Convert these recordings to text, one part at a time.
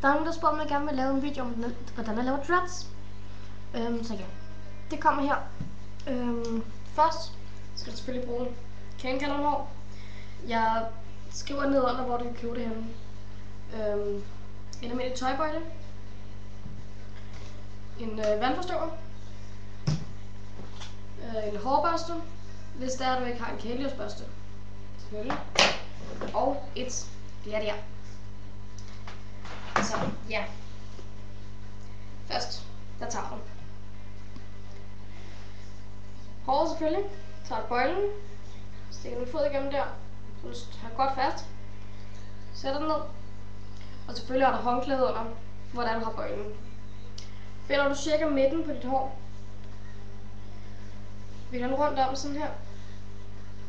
Der er nogen, der spørger, om jeg gerne vil lave en video om, hvordan jeg laver dreads. Så ja, det kommer her. Først skal du selvfølgelig bruge kanonhår. Jeg skriver ned under, hvor du kan købe det henne. En almindelig tøjbøjle. En vandforstøver. En hårbørste, hvis der du ikke har en kæledyrsbørste. Selvfølgelig. Og et glatjern. Så ja. Først, der tager du håret selvfølgelig. Tager du bøjlen. Stikker din fod igennem der. Så du har godt fast. Sætter den ned. Og selvfølgelig har du håndklæde under, hvordan du har bøjlen. Finder du cirka midten på dit hår. Vikler den rundt om sådan her.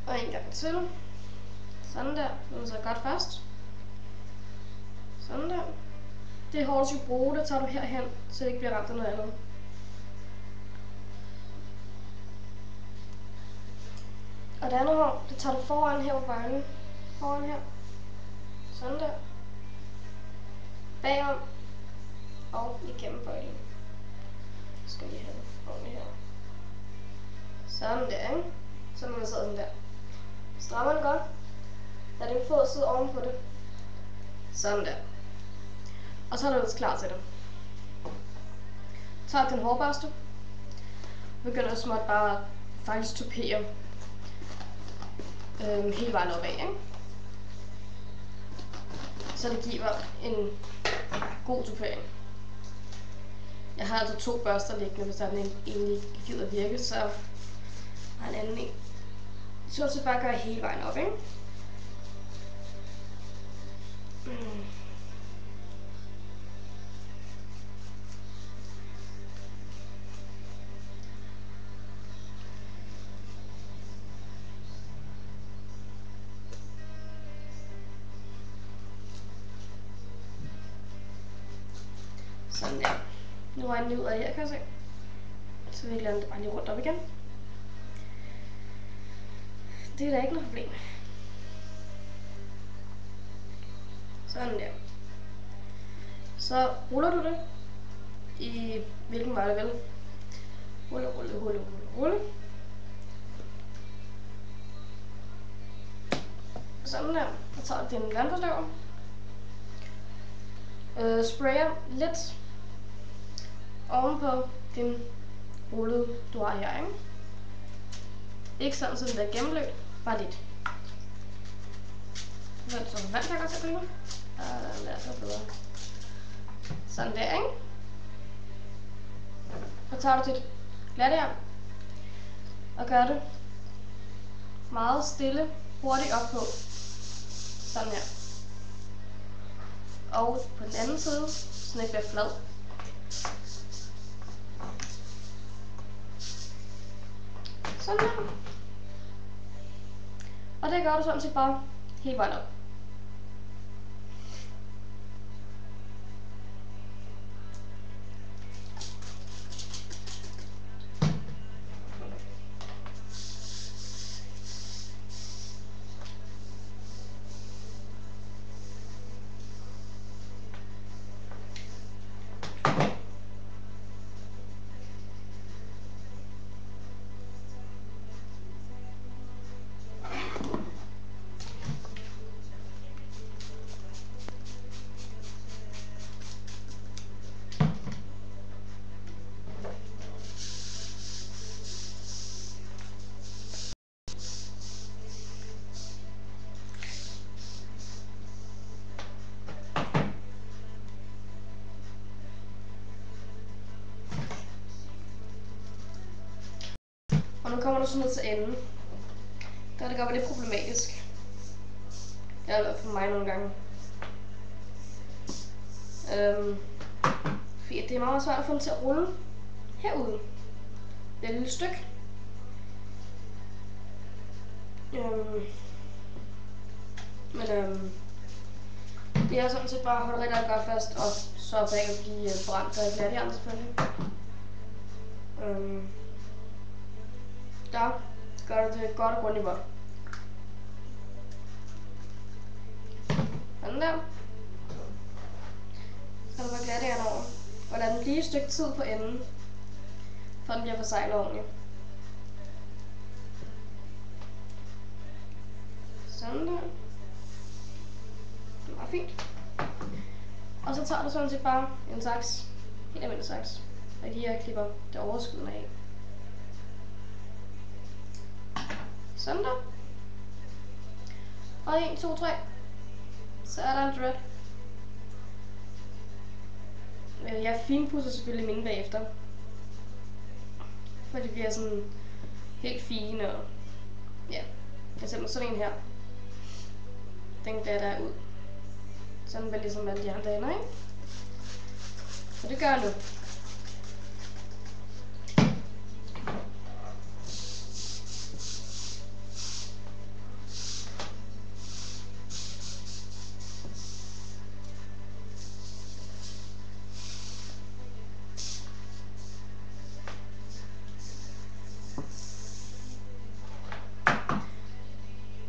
Og en gang til. Sådan der. Den sidder godt fast. Sådan der. Det hår, du skal bruge, det tager du herhen, så det ikke bliver ramt af noget andet. Og det andet hår, det tager du foran her på bøjlen. Foran her. Sådan der. Bagom. Og igennem bøjlen. Så skal vi have det ordentligt her. Sådan der, ikke? Så når man sidder sådan der. Strammer den godt. Lad din fod sidde oven på det. Sådan der. Og så er du klar til det. Tag din hårbørste. Begynder småt bare faktisk tupere hele vejen opad, ikke? Så det giver en god tupering. Jeg har altså 2 børster liggende, hvis der er den egentlig gider virke, så har en anden en. Så bare gøre hele vejen op, ikke? Sådan der. Nu er den ud af her, kan jeg se. Så vi lader den bare lige rundt op igen. Det er da ikke noget problem. Sådan der. Så ruller du det i hvilken vej du vil. Rulle. Sådan der. Så tager du din vandforstøver. Sprayer lidt ovenpå din rullede, du har her, ikke? Ikke sådan, så den bliver gennemblødt, bare lidt. Så vand kan jeg godt tage på. Den der så bedre. Sådan der, ikke? Så tager du dit glatjern og gør det meget stille, hurtigt op på. Sådan her. Og på den anden side, så den ikke bliver flad. Sådan der. Og det gør du sådan set bare helt vejen op. Og nu kommer du så ned til enden. Der er det godt være lidt problematisk. Det har været for mig nogle gange. Fordi det er meget svært at få den til at rulle herude. Det er et lille stykke. Det er sådan set bare at holde rigtig godt fast og så bag at blive brændt af glatjern selvfølgelig. Der gør du det godt og grundigt vådt. Sådan der. kan du få gladiatoren over. Og lad den blive et stykke tid på enden, for den bliver forseglet ordentligt. Sådan der. Det var fint. Og så tager du sådan set bare en saks, helt almindelig saks, og de her klipper det overskydende af. Sådan der. Og 1, 2, 3. Så er der en dread. Jeg finpudser selvfølgelig mine bagefter. For det bliver sådan helt fine og ja. Jeg sætter sådan en her. Den glatter ud. Sådan vel ligesom alle de andre ender, ikke? Så det gør jeg nu.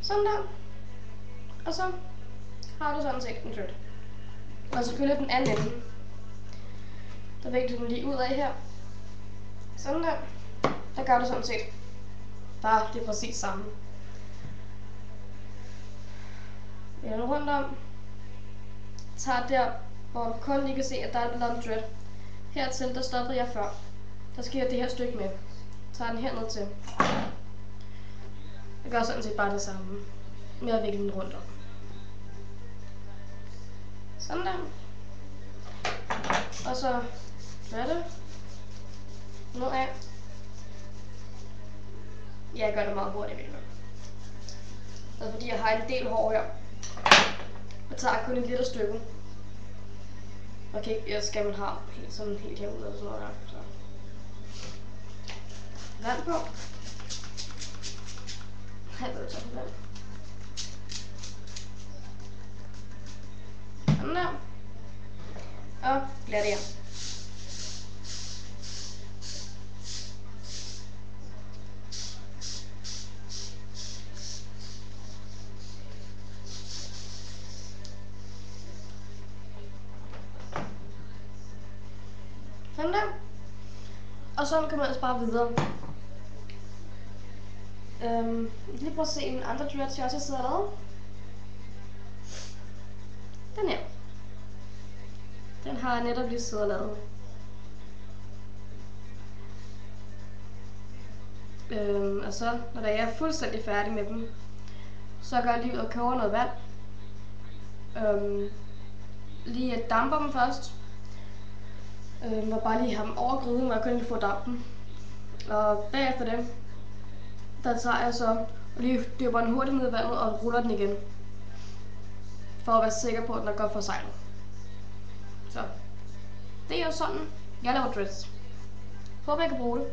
Sådan der. Og så har du sådan set en dread. Og selvfølgelig den anden ende. Der vægter du den lige ud af her. Sådan der. Der gør du sådan set bare det præcis samme. Jeg er rundt om. Tager der, hvor du kun lige kan se, at der er lavet en dread. Hertil, der stoppede jeg før. Der skal jeg det her stykke med. Tager den herned til. Jeg gør sådan set bare det samme. Med at vikle den rundt om. Sådan der. Og så dreadet nedad. Ja, jeg gør det meget hurtigt. Og fordi jeg har en del hår her. Jeg tager kun et lille stykke. Okay, jeg skal man have sådan helt herude og sådan noget der. Så. Vand på. Her vil jeg tage vand. Sådan der. Og gladier. Sådan der. Og så kan man altså bare videre. Lige prøv at se en andre dreads, jeg også har siddet og lavet. Den her. Den har jeg netop lige siddet og lavet. Og så, når jeg er fuldstændig færdig med dem, så går jeg lige ud og koger noget vand. Lige at damper dem først. Og bare lige have dem over gryden, hvor jeg kun lige få dampen. Og bagefter det, der tager jeg så og lige dypper den hurtigt ned i vandet og ruller den igen. For at være sikker på, at den er godt forseglet. Så det er jo sådan, jeg laver dreads. Håber jeg kan bruge det.